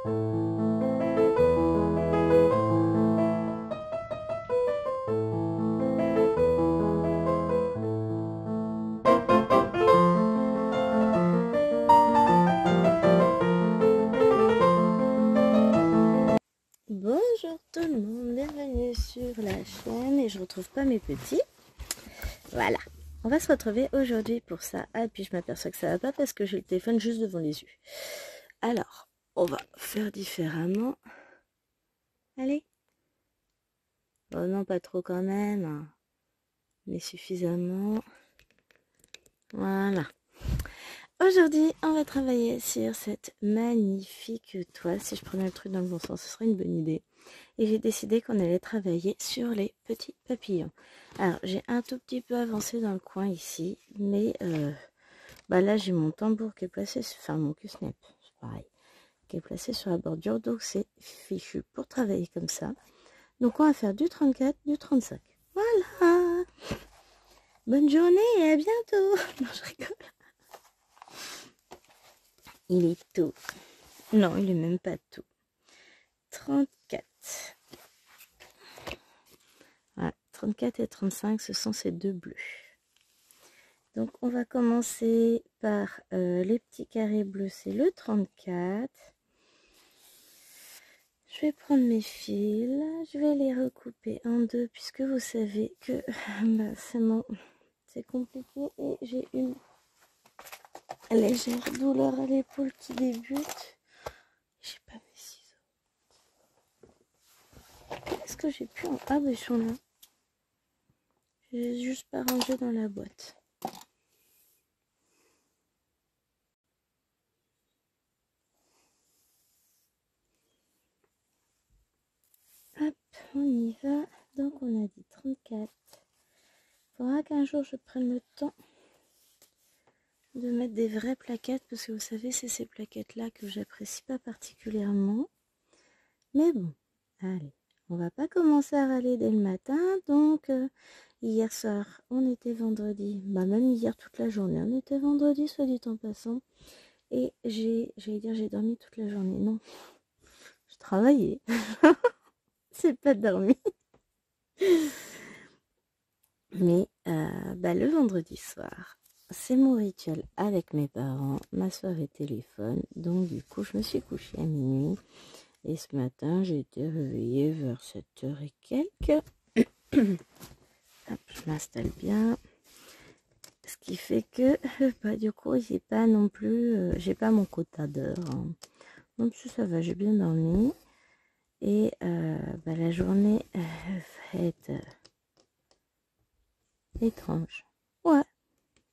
Bonjour tout le monde, bienvenue sur la chaîne et je retrouve pas mes petits. Voilà, on va se retrouver aujourd'hui pour ça. Ah, et puis je m'aperçois que ça va pas parce que j'ai le téléphone juste devant les yeux. Alors, on va faire différemment. Allez. Oh non, pas trop quand même, mais suffisamment. Voilà. Aujourd'hui, on va travailler sur cette magnifique toile. Si je prenais le truc dans le bon sens, ce serait une bonne idée. Et j'ai décidé qu'on allait travailler sur les petits papillons. Alors, j'ai un tout petit peu avancé dans le coin ici, mais là, j'ai mon tambour qui est placé, enfin mon cusnep, c'est pareil, qui est placé sur la bordure, donc c'est fichu pour travailler comme ça. Donc, on va faire du 34, du 35. Voilà. Bonne journée et à bientôt. Non, je rigole. Il est tout. Non, il est même pas tout. 34. Voilà, 34 et 35, ce sont ces deux bleus. Donc, on va commencer par les petits carrés bleus, c'est le 34. Je vais prendre mes fils, je vais les recouper en deux, puisque vous savez que c'est compliqué et j'ai une légère douleur à l'épaule qui débute. J'ai pas mes ciseaux. Est-ce que j'ai pu en... Ah, mais ils sont là. J'ai juste pas rangé dans la boîte. Hop, on y va. Donc, on a dit 34. Il faudra qu'un jour je prenne le temps de mettre des vraies plaquettes, parce que vous savez, c'est ces plaquettes-là que j'apprécie pas particulièrement. Mais bon, allez, on va pas commencer à râler dès le matin. Donc, hier soir, on était vendredi, même hier toute la journée, on était vendredi, soit dit en passant. Et j'allais dire, j'ai dormi toute la journée. Non, je travaillais. C'est pas dormi. Mais le vendredi soir, c'est mon rituel avec mes parents, ma soirée téléphone. Donc du coup, je me suis couchée à minuit. Et ce matin, j'ai été réveillée vers 7h et quelques. Hop, je m'installe bien. Ce qui fait que, du coup, j'ai pas non plus, j'ai pas mon quota d'heures. Donc ça va, j'ai bien dormi. Et la journée va être étrange. Ouais,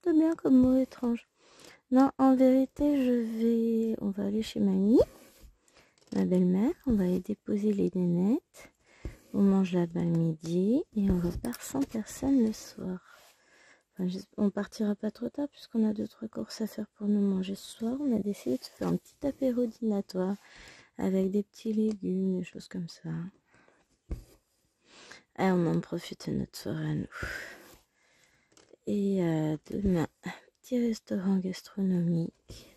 c'est bien comme mot étrange. Non, en vérité, on va aller chez mamie, ma belle-mère. On va aller déposer les nénettes. On mange là-bas le midi et on repart sans personne le soir. Enfin, on partira pas trop tard puisqu'on a 2-3 courses à faire pour nous manger ce soir. On a décidé de faire un petit apéro dînatoire avec des petits légumes, des choses comme ça. Et on en profite de notre soirée à nous. Et demain, petit restaurant gastronomique.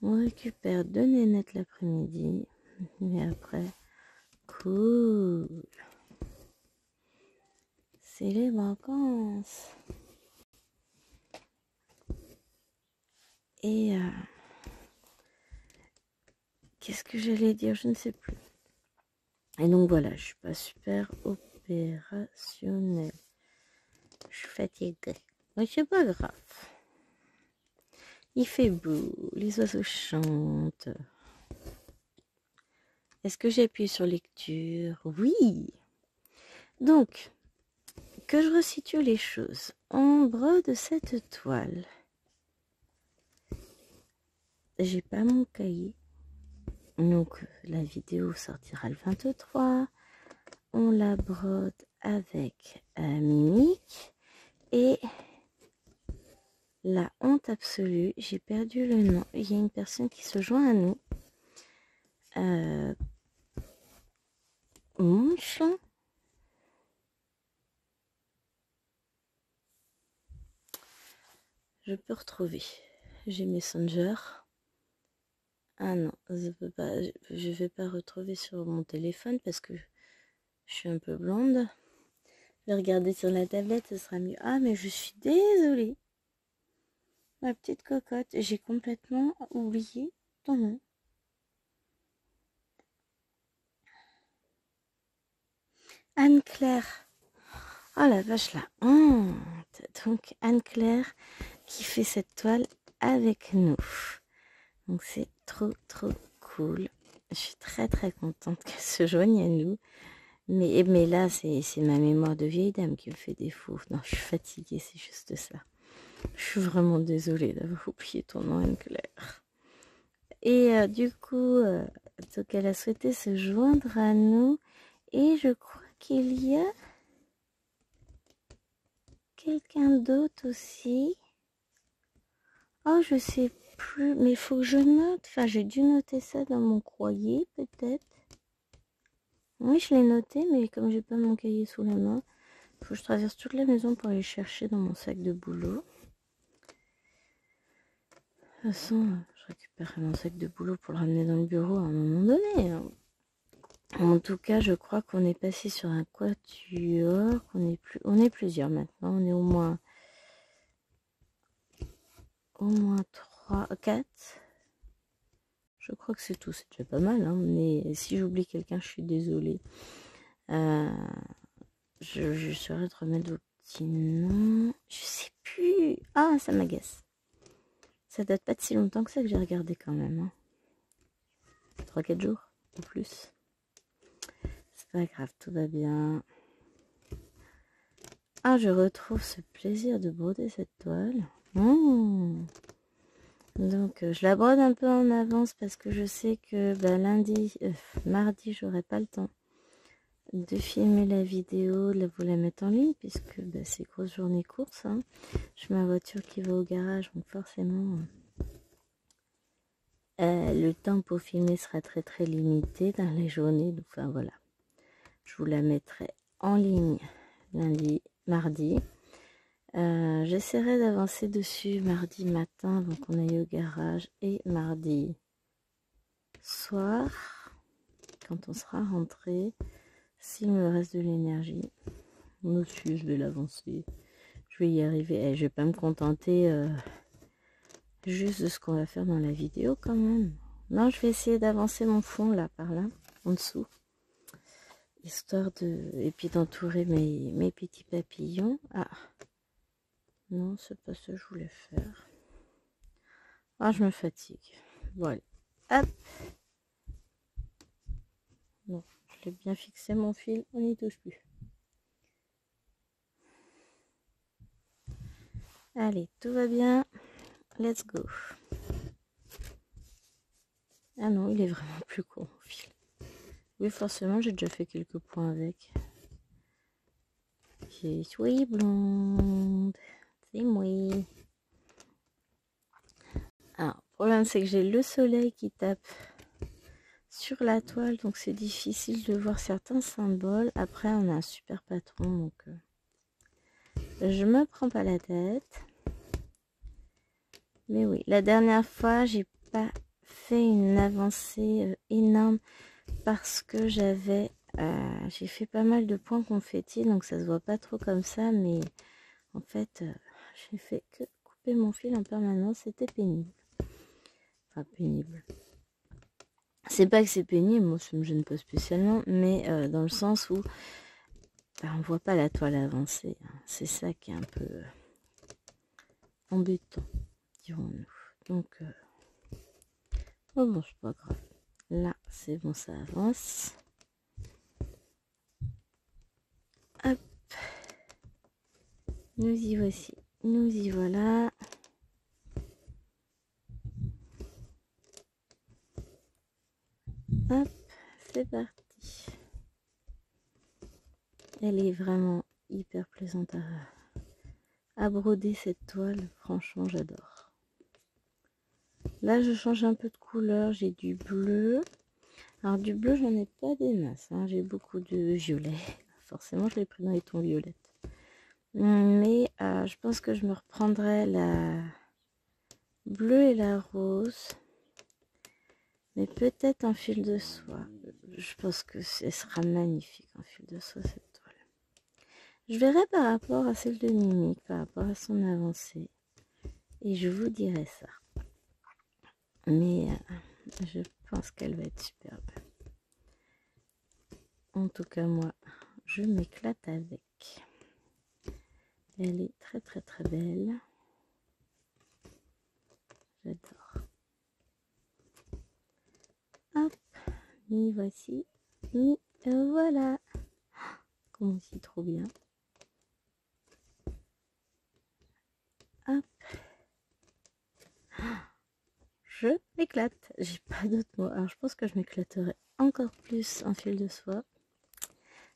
On récupère 2 nénettes l'après-midi. Mais après, cool. C'est les vacances. Et qu'est-ce que j'allais dire? Je ne sais plus. Et donc voilà, je suis pas super opérationnelle. Je suis fatiguée. Mais c'est pas grave. Il fait beau, les oiseaux chantent. Est-ce que j'ai appuyé sur lecture? Oui. Donc, que je resitue les choses. On brode cette toile. J'ai pas mon cahier. Donc, la vidéo sortira le 23. On la brode avec Mimique. Et la honte absolue, j'ai perdu le nom. Il y a une personne qui se joint à nous. Mon chant. Je peux retrouver. J'ai Messenger. Ah non, je vais pas retrouver sur mon téléphone parce que je suis un peu blonde. Je vais regarder sur la tablette, ce sera mieux. Ah, mais je suis désolée. Ma petite cocotte, j'ai complètement oublié ton nom. Anne-Claire. Oh la vache, la honte. Donc Anne-Claire qui fait cette toile avec nous. Donc c'est trop cool. Je suis très contente qu'elle se joigne à nous. Mais là, c'est ma mémoire de vieille dame qui me fait défaut. Non, je suis fatiguée, c'est juste ça. Je suis vraiment désolée d'avoir oublié ton nom, Anne-Claire. Et du coup, donc elle a souhaité se joindre à nous. Et je crois qu'il y a quelqu'un d'autre aussi. Oh, je sais plus, mais il faut que je note. Enfin, j'ai dû noter ça dans mon courrier, peut-être. Oui, je l'ai noté, mais comme j'ai pas mon cahier sous la main, il faut que je traverse toute la maison pour aller chercher dans mon sac de boulot. De toute façon, je récupérerai mon sac de boulot pour le ramener dans le bureau à un moment donné. En tout cas, je crois qu'on est passé sur un quatuor. On est plusieurs maintenant. On est au moins 3, 4. Je crois que c'est tout. C'est déjà pas mal. Hein, mais si j'oublie quelqu'un, je suis désolée. Je saurais te remettre vos petits noms. Je sais plus. Ah, ça m'agace. Ça date pas de si longtemps que ça que j'ai regardé quand même. Hein. 3-4 jours ou plus. C'est pas grave, tout va bien. Ah, je retrouve ce plaisir de broder cette toile. Donc, je la brode un peu en avance parce que je sais que mardi, j'aurai pas le temps de filmer la vidéo, de vous la mettre en ligne puisque c'est grosse journée course. Hein. J'ai ma voiture qui va au garage, donc forcément, le temps pour filmer sera très limité dans les journées. Donc, enfin voilà, je vous la mettrai en ligne lundi, mardi. J'essaierai d'avancer dessus mardi matin avant qu'on aille au garage et mardi soir quand on sera rentré, s'il me reste de l'énergie. Monsieur, je vais l'avancer, je vais y arriver. Je vais pas me contenter juste de ce qu'on va faire dans la vidéo quand même. Non, je vais essayer d'avancer mon fond là, par là, en dessous, histoire de, et puis d'entourer mes petits papillons. Ah non, c'est pas ça que je voulais faire. Ah, je me fatigue. Voilà. Hop. Bon, je l'ai bien fixé mon fil, on n'y touche plus. Allez, tout va bien. Let's go. Ah non, il est vraiment plus court mon fil. Oui, forcément, j'ai déjà fait quelques points avec. Je suis blonde. C'est moi. Alors, le problème, c'est que j'ai le soleil qui tape sur la toile, donc c'est difficile de voir certains symboles. Après, on a un super patron, donc je me prends pas la tête. Mais oui, la dernière fois, j'ai pas fait une avancée énorme parce que j'ai fait pas mal de points confettis, donc ça se voit pas trop comme ça, mais en fait, j'ai fait que couper mon fil en permanence, c'était pénible. Enfin, pénible. C'est pas que c'est pénible, moi ça me gêne pas spécialement, mais dans le sens où on voit pas la toile avancer. Hein. C'est ça qui est un peu embêtant, dirons-nous. Donc, oh bon, c'est pas grave. Là, c'est bon, ça avance. Hop. Nous y voici. Nous y voilà. Hop, c'est parti. Elle est vraiment hyper plaisante à broder cette toile. Franchement, j'adore. Là, je change un peu de couleur. J'ai du bleu. Alors, du bleu, j'en ai pas des masses. Hein. J'ai beaucoup de violet. Forcément, je l'ai pris dans les tons violettes. Mais je pense que je me reprendrai la bleue et la rose. Mais peut-être en fil de soie. Je pense que ce sera magnifique en fil de soie cette toile. Je verrai par rapport à celle de Mimi, par rapport à son avancée. Et je vous dirai ça. Mais je pense qu'elle va être superbe. En tout cas, moi, je m'éclate avec. Elle est très très très belle. J'adore. Hop, m'y voici. Et voilà. Comment c'est trop bien. Hop. Je m'éclate. J'ai pas d'autres mots. Alors je pense que je m'éclaterai encore plus en fil de soie.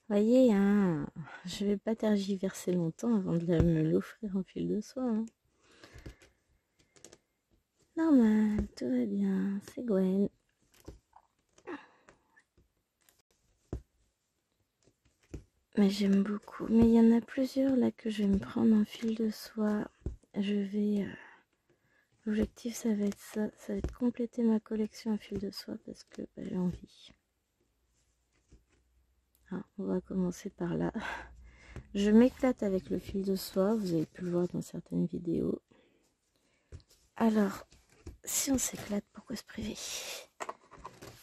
Voyez, hein, je vais pas tergiverser longtemps avant de me l'offrir en fil de soie. Hein. Normal, tout va bien. C'est Gwen. Mais j'aime beaucoup. Mais il y en a plusieurs là que je vais me prendre en fil de soie. Je vais... L'objectif, ça va être ça. Ça va être compléter ma collection en fil de soie parce que j'ai envie. Ah, on va commencer par là. Je m'éclate avec le fil de soie. Vous avez pu le voir dans certaines vidéos. Alors, si on s'éclate, pourquoi se priver?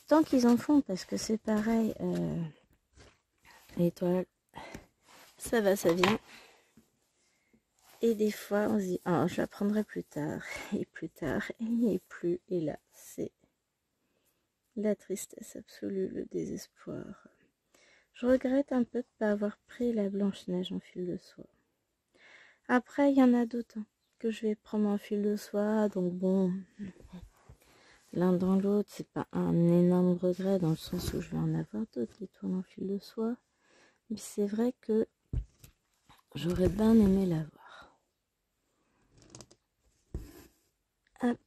Tant qu'ils en font, parce que c'est pareil. Les toiles, ça va, ça vient. Et des fois, on se dit, oh, je la prendrai plus tard. Et plus tard, il n'y est plus. Et là, c'est la tristesse absolue, le désespoir. Je regrette un peu de ne pas avoir pris la Blanche-Neige en fil de soie. Après, il y en a d'autres que je vais prendre en fil de soie. Donc bon, l'un dans l'autre, c'est pas un énorme regret dans le sens où je vais en avoir d'autres, des toiles en fil de soie. Mais c'est vrai que j'aurais bien aimé l'avoir. Hop.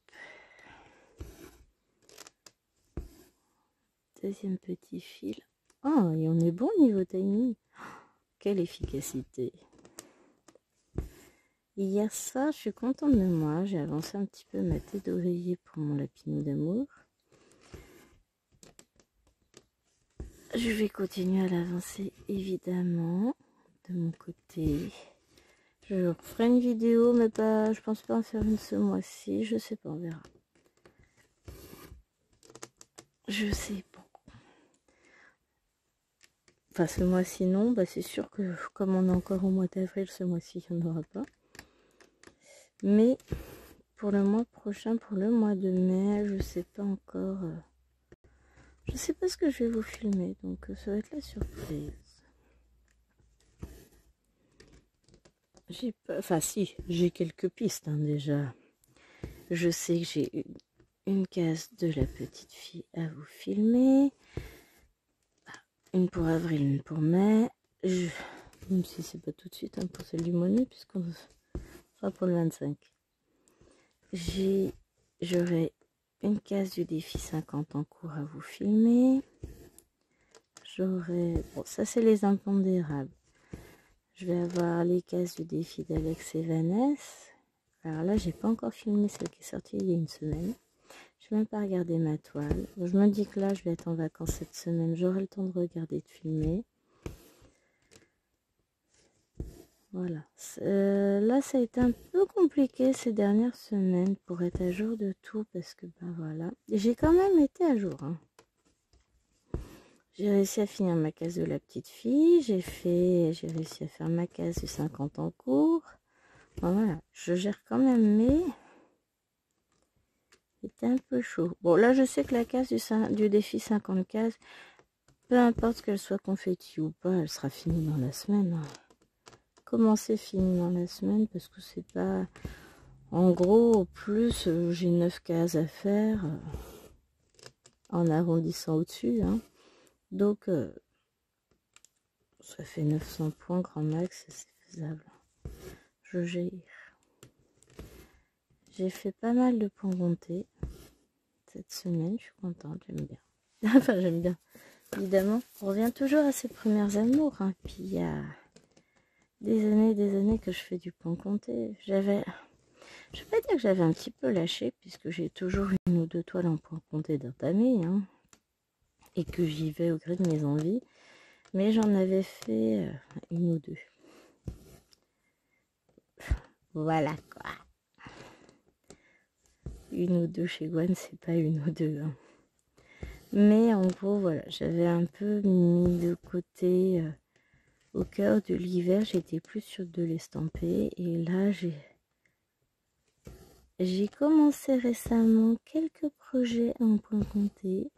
Deuxième petit fil. Oh, et on est bon niveau timing. Quelle efficacité. Hier soir, je suis contente de moi. J'ai avancé un petit peu ma tête d'oreiller pour mon lapinou d'amour. Je vais continuer à l'avancer évidemment de mon côté. Je referai une vidéo, mais pas, je pense pas en faire une ce mois-ci. Je sais pas, on verra. Je sais pas. Enfin, ce mois-ci, non. Bah, c'est sûr que comme on est encore au mois d'avril, ce mois-ci, il n'y en aura pas. Mais pour le mois prochain, pour le mois de mai, je sais pas encore. Je sais pas ce que je vais vous filmer, donc ça va être la surprise. J'ai pas, enfin si, j'ai quelques pistes hein, déjà. Je sais que j'ai une case de la petite fille à vous filmer. Une pour avril, une pour mai. Même si c'est pas tout de suite hein, pour celle du mois de mai, puisqu'on sera pour le 25. J'aurai une case du défi 50 en cours à vous filmer. J'aurai... Bon, ça c'est les impondérables. Je vais avoir les cases du défi d'Alex et Vanessa. Alors là, j'ai pas encore filmé celle qui est sortie il y a une semaine. Je vais même pas regarder ma toile. Je me dis que là, je vais être en vacances cette semaine. J'aurai le temps de regarder, de filmer. Voilà. Là, ça a été un peu compliqué ces dernières semaines pour être à jour de tout. Parce que, ben voilà. J'ai quand même été à jour. Hein. J'ai réussi à finir ma case de la petite fille. J'ai réussi à faire ma case du 50 en cours. Bon, voilà. Je gère quand même, mais... C'était un peu chaud. Bon, là, je sais que la case du défi 50 cases, peu importe qu'elle soit confetti ou pas, elle sera finie dans la semaine. Comment c'est fini dans la semaine? Parce que c'est pas... En gros, au plus, j'ai 9 cases à faire en arrondissant au-dessus. Hein. Donc, ça fait 900 points grand max, c'est faisable. Je gère. J'ai fait pas mal de points comptés cette semaine, je suis contente, j'aime bien. Enfin, j'aime bien. Évidemment, on revient toujours à ses premières amours. Hein. Puis il y a des années que je fais du point compté. Je vais pas dire que j'avais un petit peu lâché, puisque j'ai toujours une ou deux toiles en point compté d'entamer, hein, et que j'y vais au gré de mes envies. Mais j'en avais fait une ou deux. Voilà quoi. Une ou deux chez Gwen, c'est pas une ou deux. Hein. Mais en gros, voilà, j'avais un peu mis de côté au cœur de l'hiver. J'étais plus sûre de l'estamper. Et là, j'ai commencé récemment quelques projets en point compté.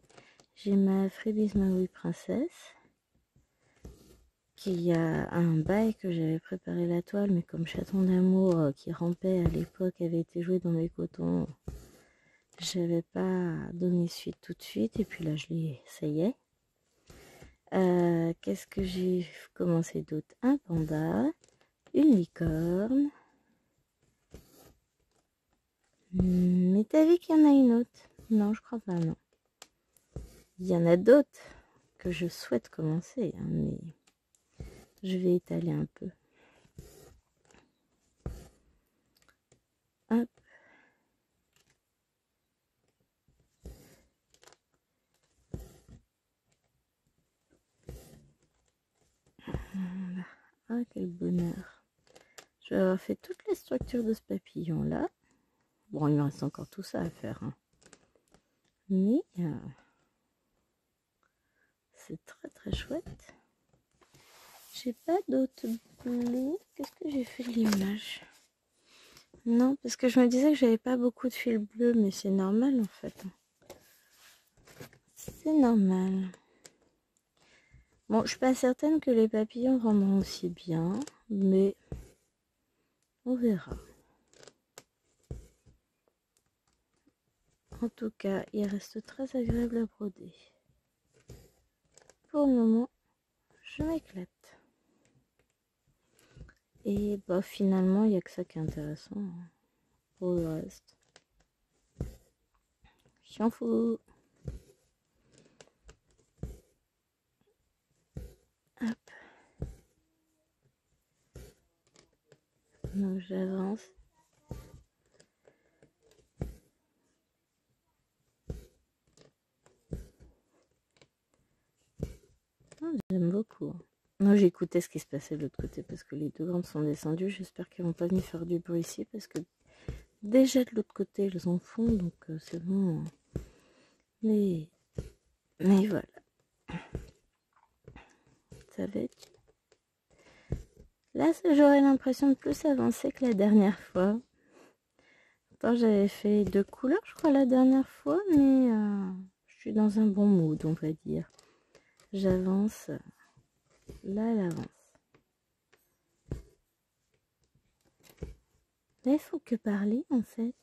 J'ai ma Freebies Maui Princesse, qui a un bail que j'avais préparé la toile, mais comme Chaton d'amour qui rampait à l'époque avait été joué dans mes cotons, j'avais pas donné suite tout de suite, et puis là ça y est. Qu'est-ce que j'ai commencé d'autre? Un panda, une licorne. Mais t'as vu qu'il y en a une autre? Non, je crois pas, non. Il y en a d'autres que je souhaite commencer, hein, mais je vais étaler un peu. Hop. Voilà. Ah, quel bonheur. Je vais avoir fait toute la structure de ce papillon là. Bon, il me reste encore tout ça à faire. Hein. Mais c'est très très chouette. J'ai pas d'autres bleus. Qu'est-ce que j'ai fait de l'image? Non, parce que je me disais que j'avais pas beaucoup de fil bleu, mais c'est normal en fait. C'est normal. Bon, je suis pas certaine que les papillons rendront aussi bien, mais on verra. En tout cas, il reste très agréable à broder. Pour le moment, je m'éclate. Et bah finalement, il n'y a que ça qui est intéressant. Hein. Pour le reste, je m'en fous. Hop. Donc j'avance. Oh, j'aime beaucoup. Non, j'ai écouté ce qui se passait de l'autre côté parce que les deux grandes sont descendues. J'espère qu'elles vont pas venir faire du bruit ici parce que déjà de l'autre côté, elles en font, donc c'est bon. Mais voilà. Ça va être... Là, j'aurais l'impression de plus avancer que la dernière fois. Pourtant, j'avais fait 2 couleurs, je crois, la dernière fois, mais je suis dans un bon mood, on va dire. J'avance. Là, elle avance. Là, il faut que parler, en fait.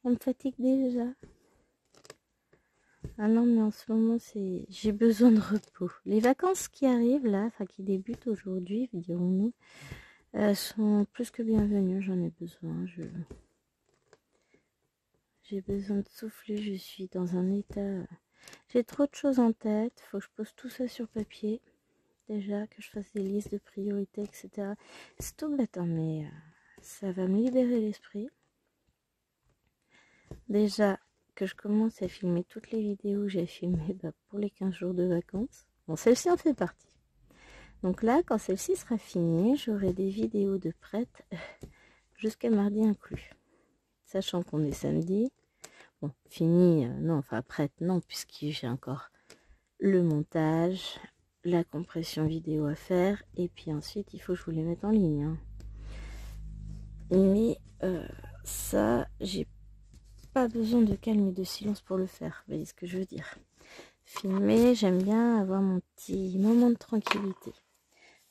Elle me fatigue déjà. Ah non, mais en ce moment, j'ai besoin de repos. Les vacances qui arrivent, là, enfin, qui débutent aujourd'hui, dirons-nous, sont plus que bienvenues. J'en ai besoin. J'ai besoin de souffler. Je suis dans un état... J'ai trop de choses en tête. Faut que je pose tout ça sur papier. Déjà, que je fasse des listes de priorités, etc. C'est tout bête, hein, mais ça va me libérer l'esprit. Déjà, que je commence à filmer toutes les vidéos que j'ai filmées pour les 15 jours de vacances. Bon, celle-ci en fait partie. Donc là, quand celle-ci sera finie, j'aurai des vidéos de prêtes jusqu'à mardi inclus. Sachant qu'on est samedi. Bon, fini, non, enfin prête, non, puisque j'ai encore le montage, la compression vidéo à faire, et puis ensuite, il faut que je vous les mette en ligne. Hein. Mais ça, j'ai pas besoin de calme et de silence pour le faire. Vous voyez ce que je veux dire? Filmer, j'aime bien avoir mon petit moment de tranquillité.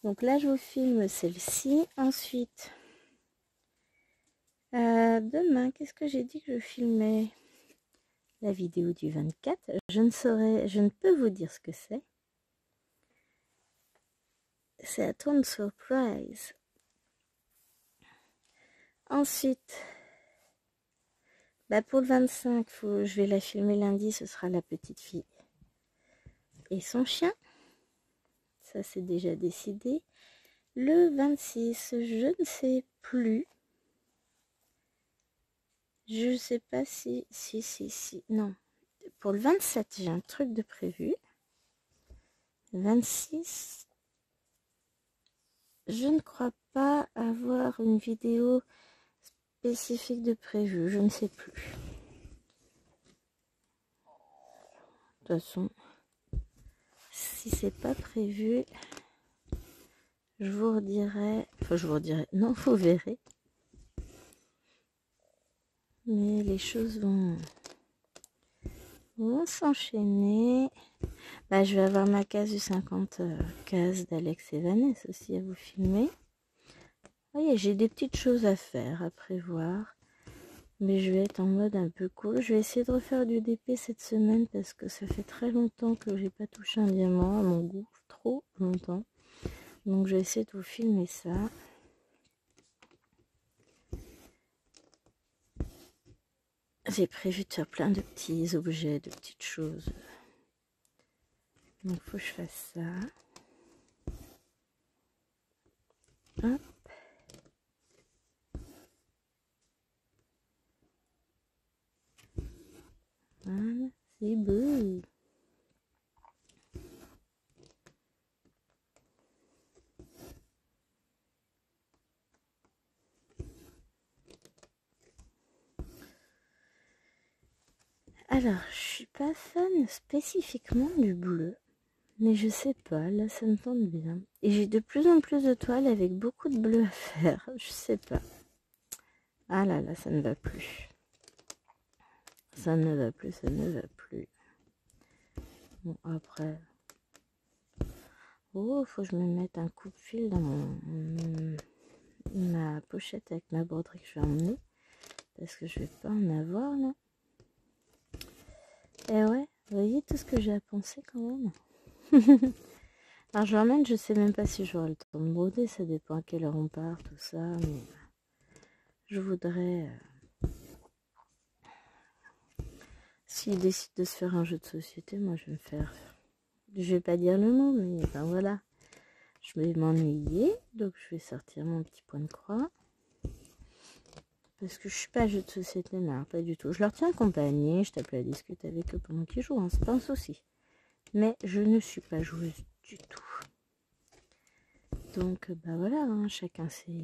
Donc là, je vous filme celle-ci. Ensuite, demain, qu'est-ce que j'ai dit que je filmais? La vidéo du 24. Je ne peux vous dire ce que c'est. C'est à ton surprise. Ensuite, pour le 25, je vais la filmer lundi. Ce sera la petite fille et son chien. Ça, c'est déjà décidé. Le 26, je ne sais plus. Je sais pas si... Non. Pour le 27, j'ai un truc de prévu. 26, je ne crois pas avoir une vidéo spécifique de prévu. Je ne sais plus. De toute façon, si c'est pas prévu, je vous redirai. Enfin, je vous redirai. Non, vous verrez. Mais les choses vont s'enchaîner. Bah, je vais avoir ma case du 50 cases d'Alex et Vanessa aussi à vous filmer. Oui, j'ai des petites choses à faire, à prévoir. Mais je vais être en mode un peu cool. Je vais essayer de refaire du DP cette semaine parce que ça fait très longtemps que j'ai pas touché un diamant à mon goût. Trop longtemps. Donc je vais essayer de vous filmer ça. J'ai prévu de faire plein de petits objets, de petites choses. Donc il faut que je fasse ça. Hop. Voilà, c'est beau. Alors, je suis pas fan spécifiquement du bleu. Mais je sais pas, là ça me tente bien. Et j'ai de plus en plus de toiles avec beaucoup de bleu à faire. Je sais pas. Ah là là, ça ne va plus. Ça ne va plus, ça ne va plus. Bon, après... Oh, faut que je me mette un coup de fil dans ma pochette avec ma broderie que je vais emmener. Parce que je vais pas en avoir, là. Et ouais, vous voyez tout ce que j'ai à penser quand même. Alors je l'emmène, je sais même pas si j'aurai le temps de broder. Ça dépend à quelle heure on part, tout ça. Mais je voudrais... S'il décide de se faire un jeu de société, moi je vais me faire... Je vais pas dire le mot, mais enfin voilà. Je vais m'ennuyer, donc je vais sortir mon petit point de croix. Parce que je suis pas jeu de société, non, pas du tout. Je leur tiens compagnie, je tape la discute avec eux pendant qu'ils jouent, hein, c'est pas un souci. Mais je ne suis pas joueuse du tout. Donc bah voilà, hein, chacun ses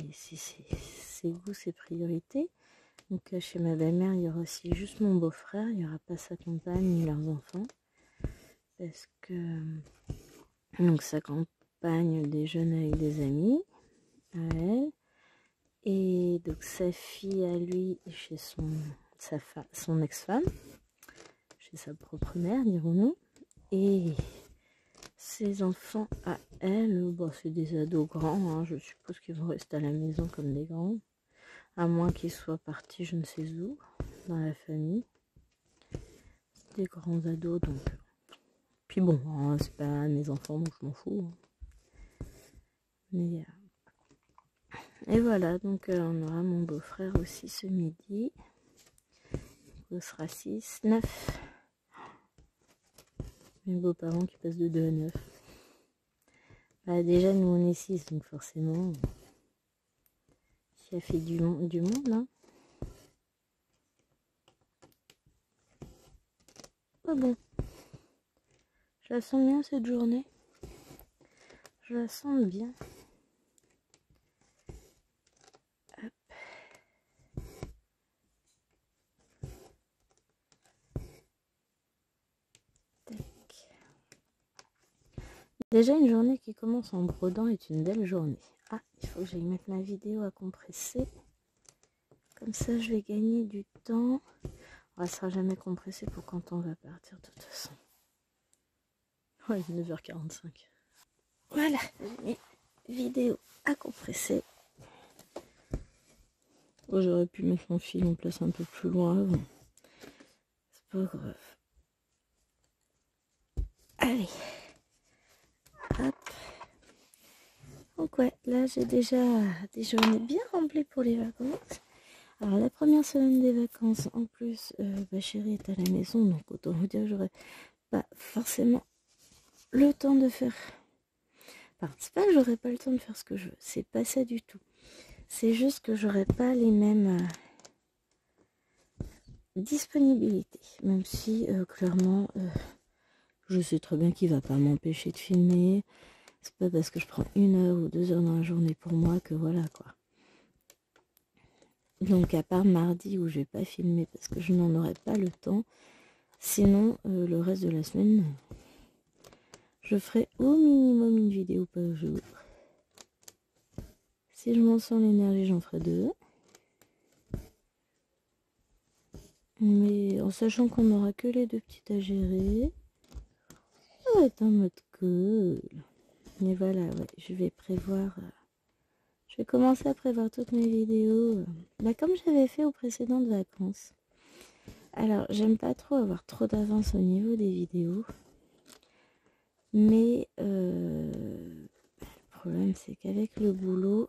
goûts, ses priorités. Donc chez ma belle-mère, il y aura aussi juste mon beau-frère, il n'y aura pas sa compagne ni leurs enfants. Parce que donc sa compagne déjeune avec des amis à elle. Et donc sa fille à lui chez son ex-femme, chez sa propre mère, dirons-nous. Et ses enfants à elle, bon, c'est des ados grands, hein, je suppose qu'ils vont rester à la maison comme des grands. À moins qu'ils soient partis je ne sais où, dans la famille. C'est des grands ados, donc... Puis bon, hein, c'est pas mes enfants, donc je m'en fous. Hein. Mais... Et voilà, donc on aura mon beau-frère aussi ce midi. On sera 6, 9. Mes beaux-parents qui passent de 2 à 9. Bah, déjà, nous on est 6, donc forcément, ça fait du monde. Hein. Ah bon, je la sens bien cette journée. Je la sens bien. Hop. Tac. Déjà, une journée qui commence en brodant est une belle journée. Ah, il faut que j'aille mettre ma vidéo à compresser. Comme ça, je vais gagner du temps. Elle ne sera jamais compressée pour quand on va partir, de toute façon. Ouais, 9h45. Voilà, j'ai mis vidéo à compresser. Oh, j'aurais pu mettre mon fil en place un peu plus loin avant. C'est pas grave. Allez. Hop. Donc ouais, là j'ai déjà des journées bien remplies pour les vacances. Alors la première semaine des vacances, en plus, ma chérie est à la maison, donc autant vous dire que j'aurais pas forcément le temps de faire... Enfin, c'est pas que j'aurais pas le temps de faire ce que je veux, c'est pas ça du tout. C'est juste que j'aurais pas les mêmes disponibilité. Même si, clairement, je sais très bien qu'il va pas m'empêcher de filmer. C'est pas parce que je prends 1 heure ou 2 heures dans la journée pour moi que voilà quoi. Donc à part mardi où je vais pas filmer parce que je n'en aurai pas le temps. Sinon, le reste de la semaine, je ferai au minimum une vidéo par jour. Si je m'en sens l'énergie, j'en ferai 2. Mais en sachant qu'on n'aura que les 2 petites à gérer, ça va être un mode cool. Mais voilà, ouais, je vais prévoir... je vais commencer à prévoir toutes mes vidéos. Comme j'avais fait aux précédentes vacances. Alors, j'aime pas trop avoir trop d'avance au niveau des vidéos. Mais le problème, c'est qu'avec le boulot,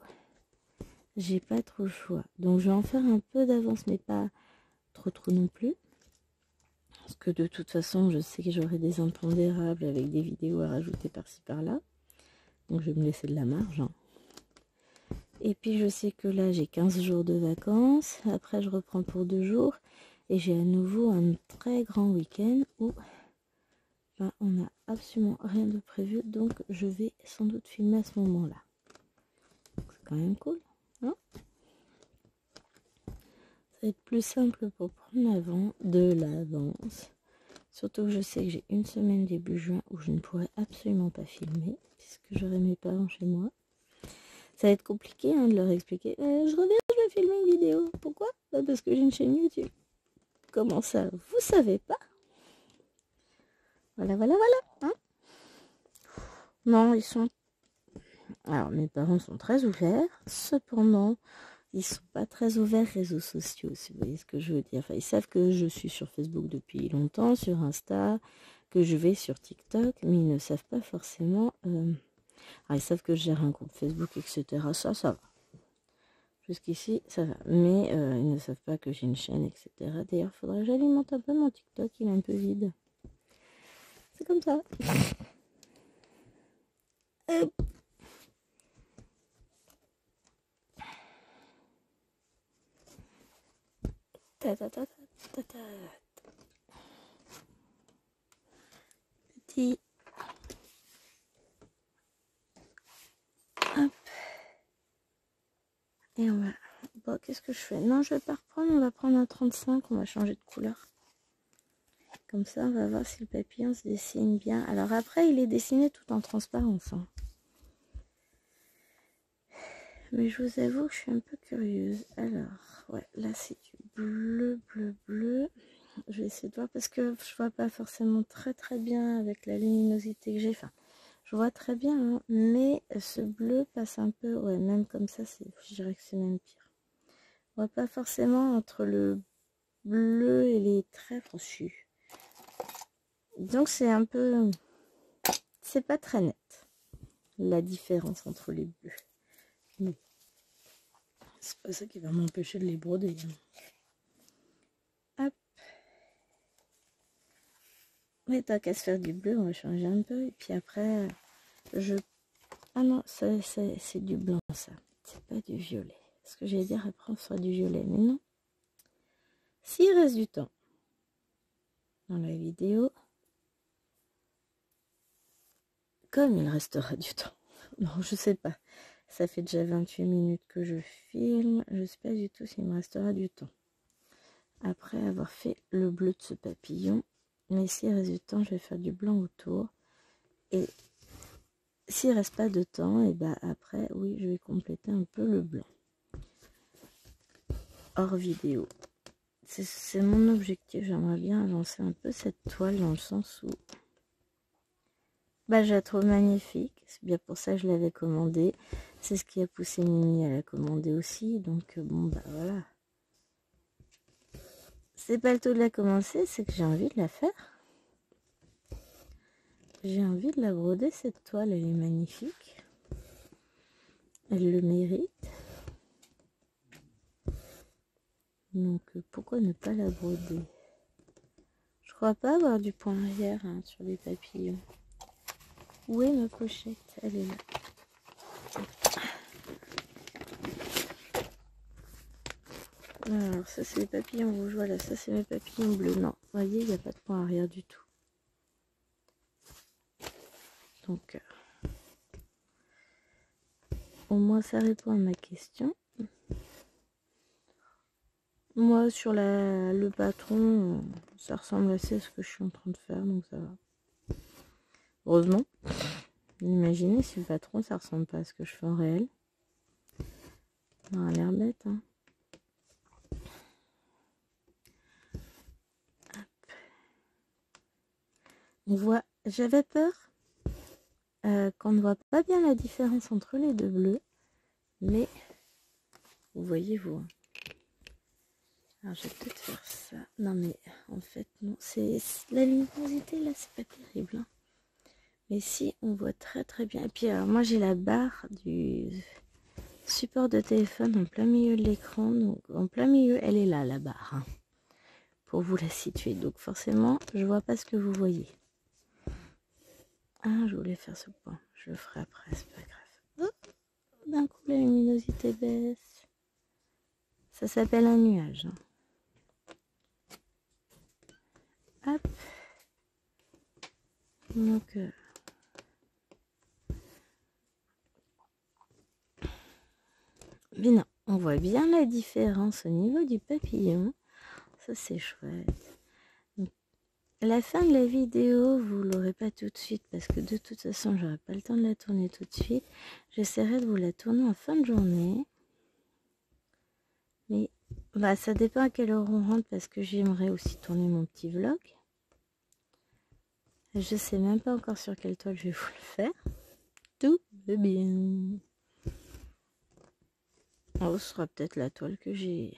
j'ai pas trop le choix. Donc, je vais en faire un peu d'avance, mais pas trop non plus. Parce que de toute façon, je sais que j'aurai des impondérables avec des vidéos à rajouter par-ci par-là. Donc, je vais me laisser de la marge. Et puis, je sais que là, j'ai 15 jours de vacances. Après, je reprends pour 2 jours. Et j'ai à nouveau un très grand week-end où on n'a absolument rien de prévu. Donc, je vais sans doute filmer à ce moment-là. C'est quand même cool, hein? Ça va être plus simple pour prendre de l'avance. Surtout que je sais que j'ai une semaine début juin où je ne pourrai absolument pas filmer. Puisque j'aurai mes parents chez moi. Ça va être compliqué de leur expliquer. Je reviens, je vais filmer une vidéo. Pourquoi? Parce que j'ai une chaîne YouTube. Comment ça? Vous savez pas? Voilà. Hein, non, ils sont... Alors, mes parents sont très ouverts. Cependant, ils sont pas très ouverts réseaux sociaux, si vous voyez ce que je veux dire. Enfin, ils savent que je suis sur Facebook depuis longtemps, sur Insta, que je vais sur TikTok, mais ils ne savent pas forcément... Alors, ils savent que je gère un compte Facebook, etc. Ça va. Jusqu'ici, ça va. Mais ils ne savent pas que j'ai une chaîne, etc. D'ailleurs, il faudrait que j'alimente un peu mon TikTok. Il est un peu vide. C'est comme ça. Petit. Hop. Et on va... Bon, qu'est-ce que je fais? Non, je vais pas reprendre. On va prendre un 35. On va changer de couleur. Comme ça, on va voir si le papillon se dessine bien. Alors après, il est dessiné tout en transparence. Hein. Mais je vous avoue que je suis un peu curieuse. Alors, ouais, là c'est du bleu. Je vais essayer de voir parce que je vois pas forcément très bien avec la luminosité que j'ai. Enfin, je vois très bien, hein, mais ce bleu passe un peu... Ouais, même comme ça, je dirais que c'est même pire. On voit pas forcément entre le bleu et les traits reçus. Donc c'est un peu... C'est pas très net, la différence entre les bleus. Mais c'est pas ça qui va m'empêcher de les broder. Hop. Mais tant qu'à se faire du bleu, on va changer un peu. Et puis après, ah non, c'est du blanc, ça. C'est pas du violet. Ce que j'allais dire, après, on fera du violet. Mais non. S'il reste du temps dans la vidéo, comme il restera du temps. Non, je sais pas. Ça fait déjà 28 minutes que je filme. Je sais pas du tout s'il me restera du temps. Après avoir fait le bleu de ce papillon. Mais s'il reste du temps, je vais faire du blanc autour. Et s'il reste pas de temps, et bah après, oui, je vais compléter un peu le blanc. Hors vidéo. C'est mon objectif. J'aimerais bien avancer un peu cette toile dans le sens où je la trouve magnifique. C'est bien pour ça que je l'avais commandée. C'est ce qui a poussé Mimi à la commander aussi. Donc bon, voilà. C'est pas le tout de la commencer, c'est que j'ai envie de la faire. J'ai envie de la broder, cette toile, elle est magnifique. Elle le mérite. Donc pourquoi ne pas la broder? Je crois pas avoir du point arrière sur les papillons. Où est ma pochette? Elle est là. Alors ça c'est les papillons rouges, voilà, ça c'est mes papillons bleus. Non, vous voyez, il n'y a pas de point arrière du tout. Donc, au moins ça répond à ma question. Moi, sur le patron, ça ressemble assez à ce que je suis en train de faire, donc ça va. Heureusement. Imaginez si le patron, ça ressemble pas à ce que je fais en réel. Ça a l'air bête, hein. On voit, j'avais peur qu'on ne voit pas bien la différence entre les deux bleus, mais vous voyez vous. Hein. Alors je vais peut-être faire ça. Non mais en fait non, c'est la luminosité là, c'est pas terrible. Hein. Mais si on voit très très bien. Et puis alors moi j'ai la barre du support de téléphone en plein milieu de l'écran, donc en plein milieu, elle est là la barre. Hein, pour vous la situer. Donc forcément, je vois pas ce que vous voyez. Ah, je voulais faire ce point. Je le ferai après, c'est pas grave. Oh, d'un coup, la luminosité baisse. Ça s'appelle un nuage. Hein. Hop. Donc, mais non, on voit bien la différence au niveau du papillon. Ça, c'est chouette. La fin de la vidéo, vous l'aurez pas tout de suite parce que de toute façon, j'aurai pas le temps de la tourner tout de suite. J'essaierai de vous la tourner en fin de journée. Mais bah, ça dépend à quelle heure on rentre parce que j'aimerais aussi tourner mon petit vlog. Je sais même pas encore sur quelle toile je vais vous le faire. Tout va bien. Oh, ce sera peut-être la toile que j'ai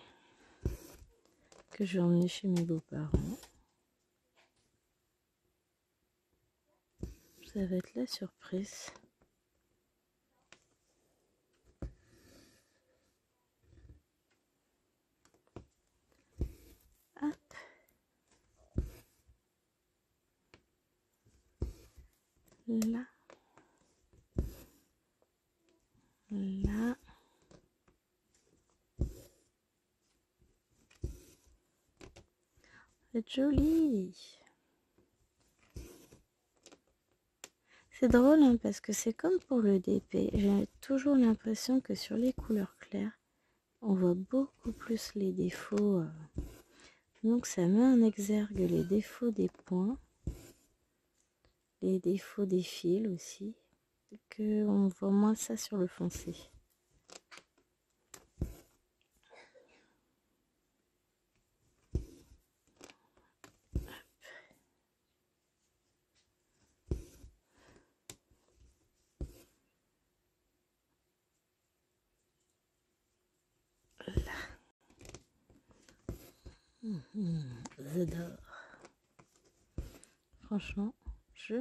emmenée chez mes beaux-parents. Ça va être la surprise. Hop. Là. Là. C'est joli. C'est drôle hein, parce que c'est comme pour le DP. J'ai toujours l'impression que sur les couleurs claires, on voit beaucoup plus les défauts. Donc ça met en exergue les défauts des points, les défauts des fils aussi, qu'on voit moins ça sur le foncé. J'adore. Franchement, je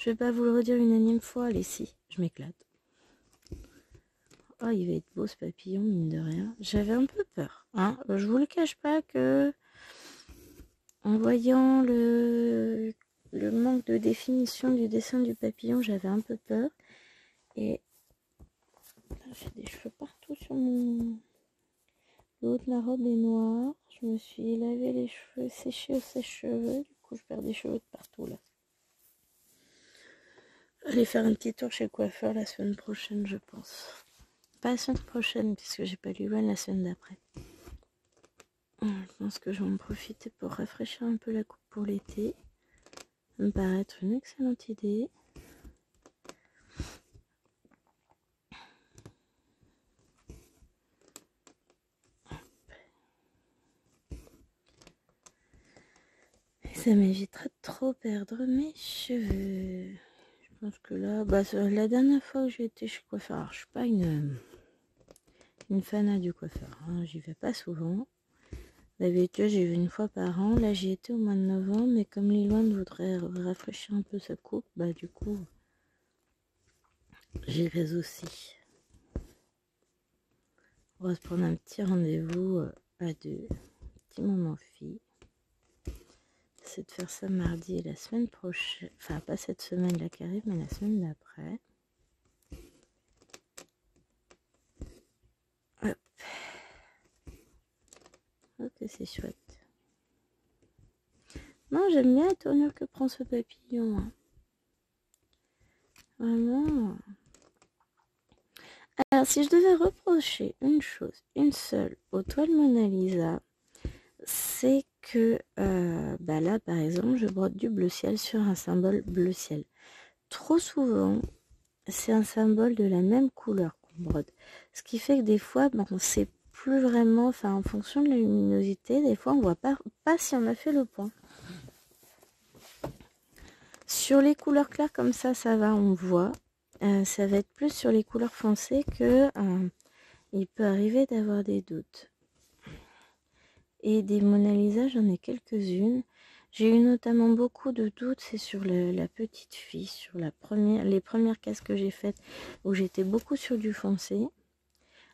vais pas vous le redire une énième fois, allez si, je m'éclate. Oh, il va être beau ce papillon, mine de rien. J'avais un peu peur. Hein. Je vous le cache pas que en voyant le manque de définition du dessin du papillon, j'avais un peu peur. Et j'ai des cheveux partout sur mon... Le haut de la robe est noir. Je me suis lavé les cheveux, séché au sèche-cheveux. Du coup, je perds des cheveux de partout là. Aller faire un petit tour chez le coiffeur la semaine prochaine, je pense. Pas la semaine prochaine, puisque j'ai pas lu loin la semaine d'après. Je pense que je vais en profiter pour rafraîchir un peu la coupe pour l'été. Ça me paraît être une excellente idée. Et ça m'évitera de trop perdre mes cheveux. Je pense que là, bah, la dernière fois que j'ai été chez le coiffeur, alors je suis pas une fanat du coiffeur, hein, j'y vais pas souvent. D'habitude, j'y vais une fois par an. Là, j'y étais au mois de novembre, mais comme Liloine voudrait rafraîchir un peu sa coupe, bah du coup, j'irai aussi. On va se prendre un petit rendez-vous à deux. Petit moment fille. C'est de faire ça mardi et la semaine prochaine. Enfin, pas cette semaine là qui arrive, mais la semaine d'après. Hop. Non, j'aime bien la tournure que prend ce papillon. Hein. Vraiment. Alors, si je devais reprocher une chose, une seule, aux toiles Mona Lisa, c'est que là, par exemple, je brode du bleu ciel sur un symbole bleu ciel. Trop souvent, c'est un symbole de la même couleur qu'on brode. Ce qui fait que des fois, on ne sait plus vraiment, en fonction de la luminosité, des fois, on ne voit pas si on a fait le point. Sur les couleurs claires comme ça va, on voit. Ça va être plus sur les couleurs foncées que il peut arriver d'avoir des doutes. Et des Mona Lisa, j'en ai quelques-unes. J'ai eu notamment beaucoup de doutes, c'est sur la petite fille, sur les premières cases que j'ai faites, où j'étais beaucoup sur du foncé.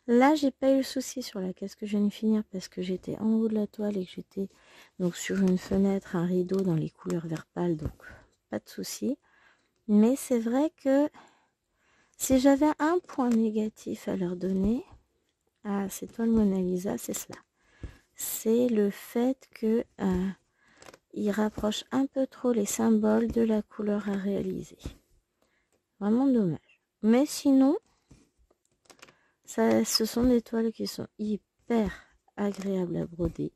Là, j'ai pas eu le souci sur la case que je viens de finir, parce que j'étais en haut de la toile et que j'étais donc sur une fenêtre, un rideau dans les couleurs vert pâle, donc pas de souci. Mais c'est vrai que si j'avais un point négatif à leur donner à ces toiles Mona Lisa, c'est cela. C'est le fait que il rapproche un peu trop les symboles de la couleur à réaliser. Vraiment dommage. Mais sinon, ce sont des toiles qui sont hyper agréables à broder,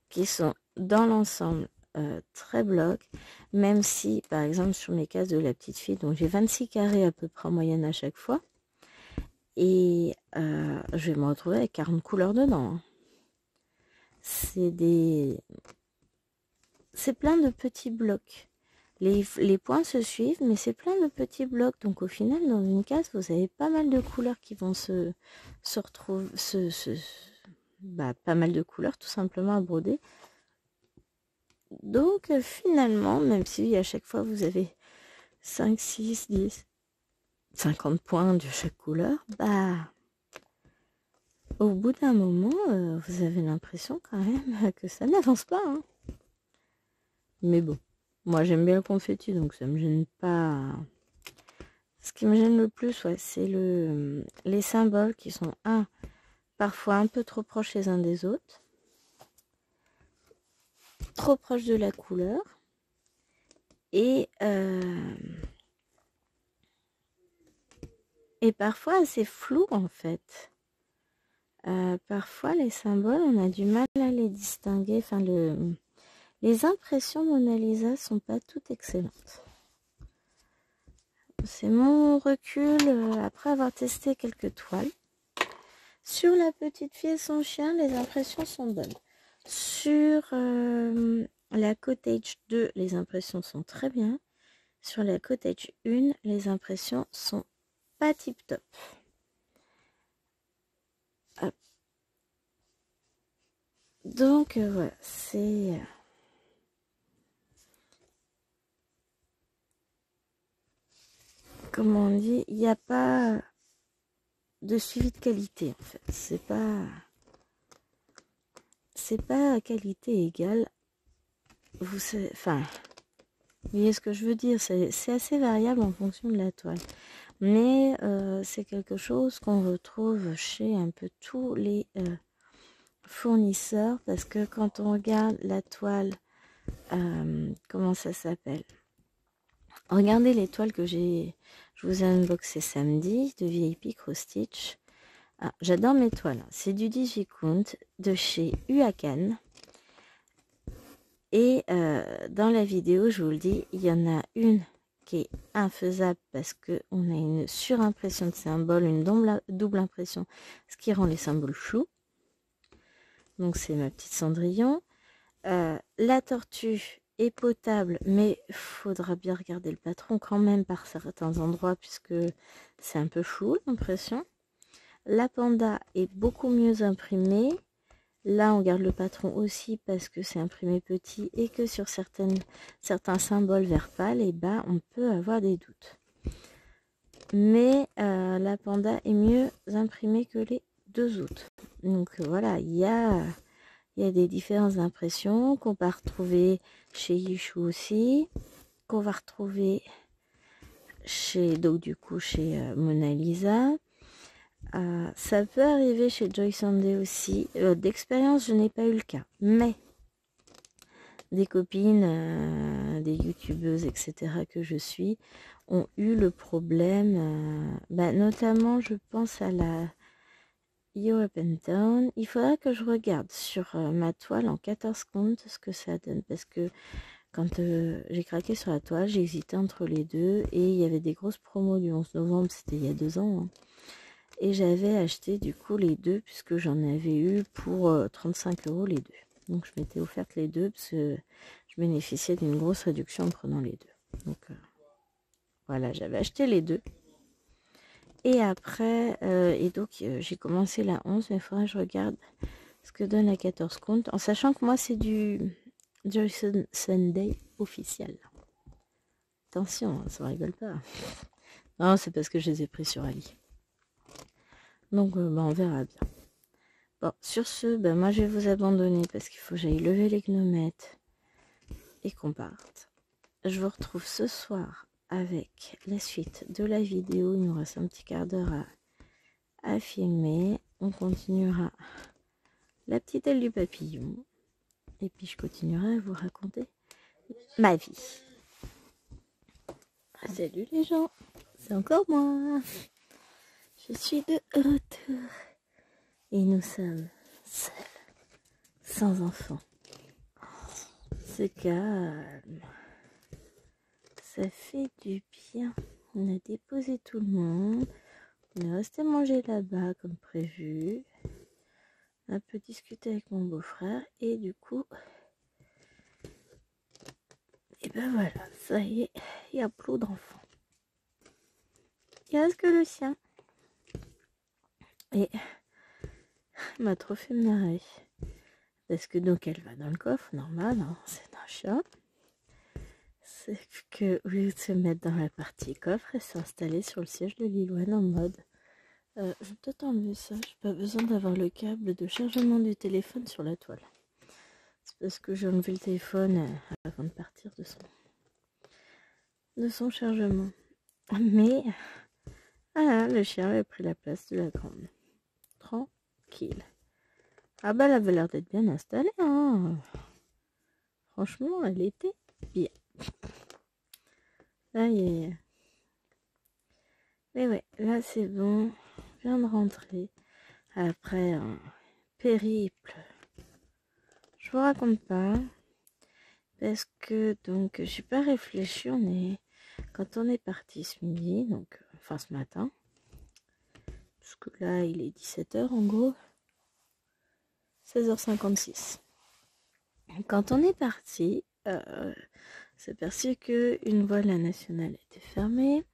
qui sont dans l'ensemble très blocs, même si, par exemple, sur mes cases de la petite fille, donc j'ai 26 carrés à peu près en moyenne à chaque fois, et je vais me retrouver avec 40 couleurs dedans. Hein. C'est plein de petits blocs. Les points se suivent, mais c'est plein de petits blocs. Donc au final, dans une case, vous avez pas mal de couleurs qui vont se retrouver, pas mal de couleurs tout simplement à broder. Donc finalement, même si à chaque fois vous avez 5, 6, 10, 50 points de chaque couleur, au bout d'un moment, vous avez l'impression quand même que ça n'avance pas. Hein. Mais bon, moi j'aime bien le confetti, donc ça me gêne pas. Ce qui me gêne le plus, c'est les symboles qui sont parfois un peu trop proches les uns des autres, trop proches de la couleur, et parfois assez flou en fait. Parfois les symboles, on a du mal à les distinguer. Les impressions Mona Lisa sont pas toutes excellentes. C'est mon recul après avoir testé quelques toiles. Sur la petite fille et son chien, les impressions sont bonnes. Sur la Cottage 2, les impressions sont très bien. Sur la Cottage 1, les impressions sont pas tip top. Hop. Donc voilà, c'est... Comment on dit, il n'y a pas de suivi de qualité en fait. C'est pas qualité égale. Vous voyez ce que je veux dire, c'est assez variable en fonction de la toile. Mais c'est quelque chose qu'on retrouve chez un peu tous les fournisseurs, parce que quand on regarde la toile, comment ça s'appelle? Regardez les toiles que je vous ai unboxé samedi de VIP Cross Stitch. Ah, j'adore mes toiles. C'est du 18 count de chez Huacan. Et dans la vidéo, je vous le dis, il y en a une qui est infaisable parce qu'on a une surimpression de symboles, une double impression, ce qui rend les symboles flous. Donc c'est ma petite Cendrillon. La tortue est potable, mais il faudra bien regarder le patron quand même par certains endroits puisque c'est un peu flou l'impression. La panda est beaucoup mieux imprimée. Là, on garde le patron aussi parce que c'est imprimé petit et que sur certains symboles vert pâle, on peut avoir des doutes. Mais la panda est mieux imprimée que les deux autres. Donc voilà, il y a des différences d'impression qu'on va retrouver chez Yishu aussi, qu'on va retrouver chez Mona Lisa. Ça peut arriver chez Joy Sunday aussi. D'expérience, je n'ai pas eu le cas. Mais des copines, des youtubeuses, etc. que je suis, ont eu le problème, notamment je pense à la Yo Up and Down. Il faudra que je regarde sur ma toile en 14 comptes ce que ça donne, parce que quand j'ai craqué sur la toile, j'ai hésité entre les deux, et il y avait des grosses promos du 11 novembre, c'était il y a 2 ans, hein. Et j'avais acheté du coup les deux, puisque j'en avais eu pour 35 € les deux. Donc je m'étais offerte les deux, parce que je bénéficiais d'une grosse réduction en prenant les deux. Donc voilà, j'avais acheté les deux. Et après, j'ai commencé la 11, mais il faudra que je regarde ce que donne la 14 comptes, en sachant que moi c'est du Joyson Sunday officiel. Attention, ça rigole pas. Non, c'est parce que je les ai pris sur Ali. Donc on verra bien. Bon, sur ce, moi je vais vous abandonner parce qu'il faut que j'aille lever les gnomettes et qu'on parte. Je vous retrouve ce soir avec la suite de la vidéo. Il nous reste un petit quart d'heure à filmer. On continuera la petite aile du papillon. Et puis je continuerai à vous raconter ma vie. Salut les gens, c'est encore moi. Je suis de retour. Et nous sommes seuls, sans enfants. C'est calme. Ça fait du bien. On a déposé tout le monde. On est resté manger là-bas comme prévu. Un peu discuter avec mon beau-frère. Et du coup, et ben voilà, ça y est, il n'y a plus d'enfants. Il reste que le sien. Et m'a trop fait marrer. Parce que donc elle va dans le coffre, normal, hein, c'est un chat. C'est que au lieu de se mettre dans la partie coffre, elle s'est installée sur le siège de Lilouane en mode je vais peut-être enlever ça, j'ai pas besoin d'avoir le câble de chargement du téléphone sur la toile. C'est parce que j'ai enlevé le téléphone avant de partir de son chargement. Mais voilà, le chien avait pris la place de la grande. Tranquille. Ah bah elle avait l'air d'être bien installée, hein. Franchement, elle était bien. Aïe. Mais ouais, là c'est bon. Je viens de rentrer. Après un périple. Je vous raconte pas. Parce que donc j'ai pas réfléchi. Quand on est parti ce midi, donc enfin ce matin. Parce que là il est 17h en gros. 16h56. Quand on est parti, c'est perçu qu'une voie de la nationale était fermée.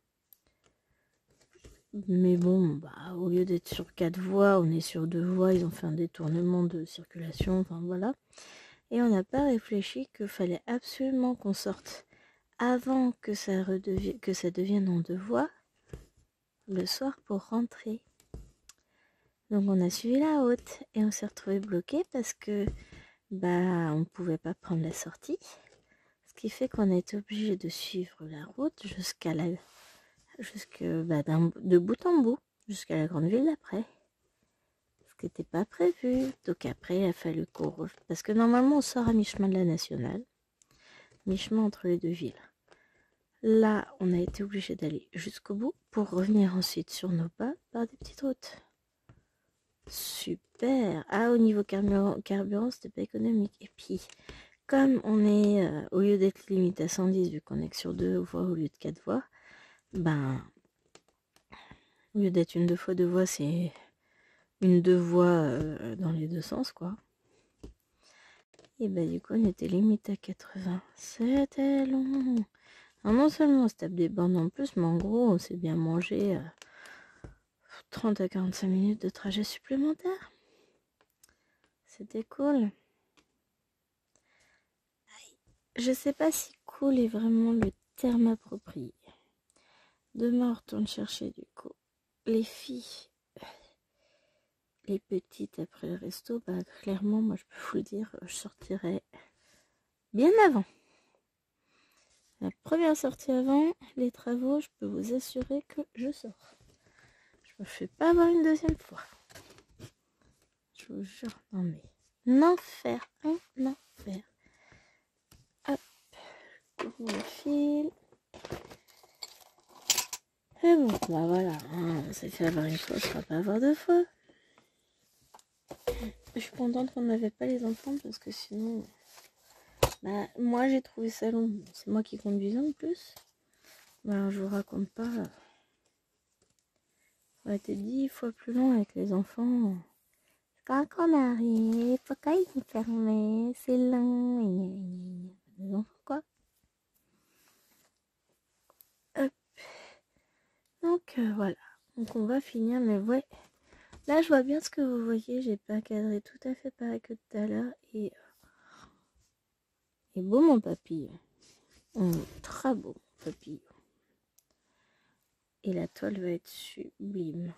Mais bon, au lieu d'être sur 4 voies, on est sur 2 voies. Ils ont fait un détournement de circulation, enfin voilà. Et on n'a pas réfléchi qu'il fallait absolument qu'on sorte avant que ça devienne en 2 voies le soir pour rentrer. Donc on a suivi la route et on s'est retrouvé bloqué parce que on ne pouvait pas prendre la sortie. Ce qui fait qu'on a été obligé de suivre la route de bout en bout, jusqu'à la grande ville d'après. Ce qui n'était pas prévu. Donc après, il a fallu qu'on... Parce que normalement, on sort à mi-chemin de la nationale. Mi-chemin entre les deux villes. Là, on a été obligé d'aller jusqu'au bout pour revenir ensuite sur nos pas par des petites routes. Super. Ah, au niveau carburant, c'était pas économique. Et puis, comme on est, au lieu d'être limité à 110, vu qu'on est que sur 2 voies au lieu de 4 voies, au lieu d'être une 2 fois 2 voies, c'est une 2 voies dans les 2 sens, quoi. Et du coup, on était limité à 80. C'était long. Alors, non seulement on se tape des bandes en plus, mais en gros, on s'est bien mangé 30 à 45 minutes de trajet supplémentaire. C'était cool. Je sais pas si cool est vraiment le terme approprié. Demain, on retourne chercher du coup les filles, les petites après le resto. Clairement, moi je peux vous le dire, je sortirai bien avant. La première sortie avant les travaux, je peux vous assurer que je sors. Je me fais pas avoir une deuxième fois. Je vous jure, non mais, un enfer. mon fil. Et bon, bah voilà, hein, on s'est fait avoir une fois, on ne sera pas avoir deux fois. Je suis contente qu'on n'avait pas les enfants parce que sinon, bah, moi j'ai trouvé ça long. C'est moi qui conduisais en plus. Bah, alors, je vous raconte pas. Ça a été 10 fois plus long avec les enfants. Quand on arrive, pourquoi ils sont fermés? C'est long. Les enfants quoi. Hop. Donc voilà. Donc on va finir, mais ouais. Là je vois bien ce que vous voyez. J'ai pas cadré tout à fait pareil que tout à l'heure. Et beau mon papillon. Très beau mon papillon. Et la toile va être sublime.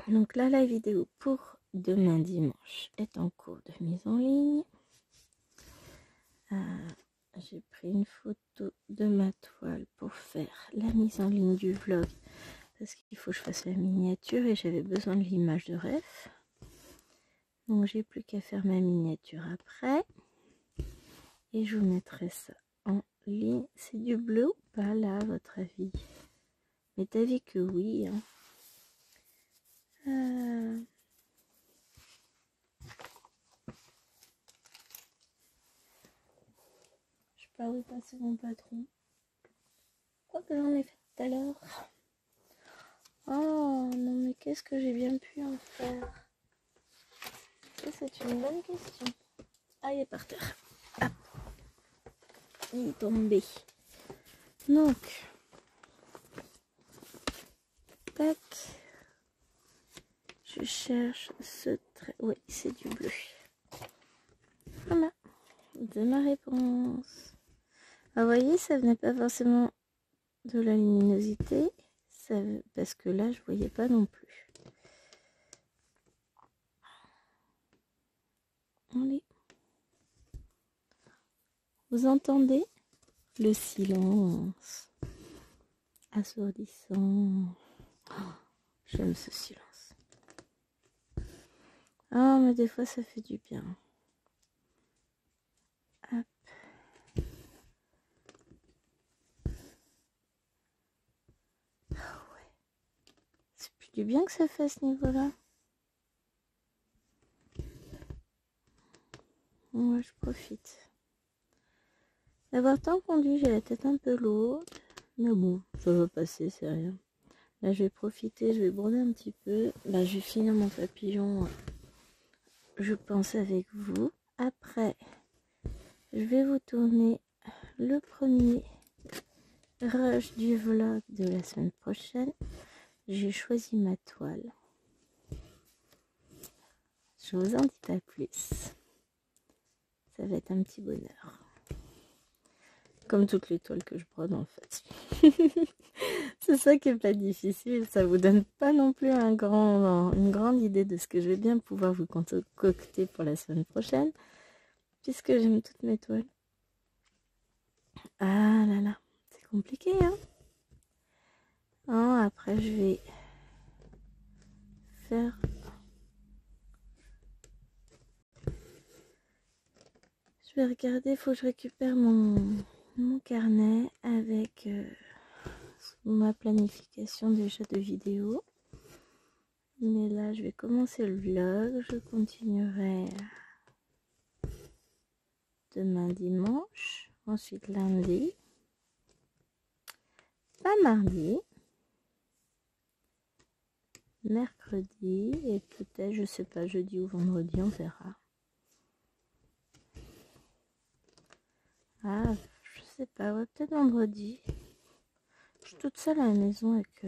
Donc là, la vidéo pour demain dimanche est en cours de mise en ligne. J'ai pris une photo de ma toile pour faire la mise en ligne du vlog. Parce qu'il faut que je fasse la miniature et j'avais besoin de l'image de ref. Donc j'ai plus qu'à faire ma miniature après. Et je vous mettrai ça en ligne. C'est du bleu ou pas là, à votre avis? Mais t'as vu que oui. Hein. Je sais pas où est passé mon patron. Quoi que j'en ai fait tout à l'heure. Oh non mais qu'est-ce que j'ai bien pu en faire? Ça c'est une bonne question. Ah il est par terre. Hop. Il est tombé. Donc. Tac. Je cherche ce trait. Oui, c'est du bleu. Voilà. C'est ma réponse. Ah, vous voyez, ça venait pas forcément de la luminosité. Ça, parce que là, je voyais pas non plus. Allez. Vous entendez le silence assourdissant. Oh, j'aime ce silence. Ah, mais des fois, ça fait du bien. Hop. Oh, ouais. C'est plus du bien que ça fait à ce niveau-là. Moi, je profite. D'avoir tant conduit, j'ai la tête un peu lourde. Mais bon, ça va passer, c'est rien. Là, je vais profiter, je vais broder un petit peu. Bah, je vais finir mon papillon, je pense, avec vous. Après, je vais vous tourner le premier rush du vlog de la semaine prochaine. J'ai choisi ma toile. Je vous en dis pas plus. Ça va être un petit bonheur. Comme toutes les toiles que je brode en fait. C'est ça qui est pas difficile. Ça vous donne pas non plus une grande idée de ce que je vais bien pouvoir vous concocter pour la semaine prochaine. Puisque j'aime toutes mes toiles. Ah là là, c'est compliqué hein. Oh, après je vais faire... Je vais regarder, il faut que je récupère mon carnet avec ma planification déjà de vidéos. Mais là, je vais commencer le vlog. Je continuerai demain dimanche. Ensuite lundi. Pas mardi. Mercredi. Et peut-être, je sais pas, jeudi ou vendredi, on verra. Ah, je sais pas, ouais, peut-être vendredi. Je suis toute seule à la maison avec...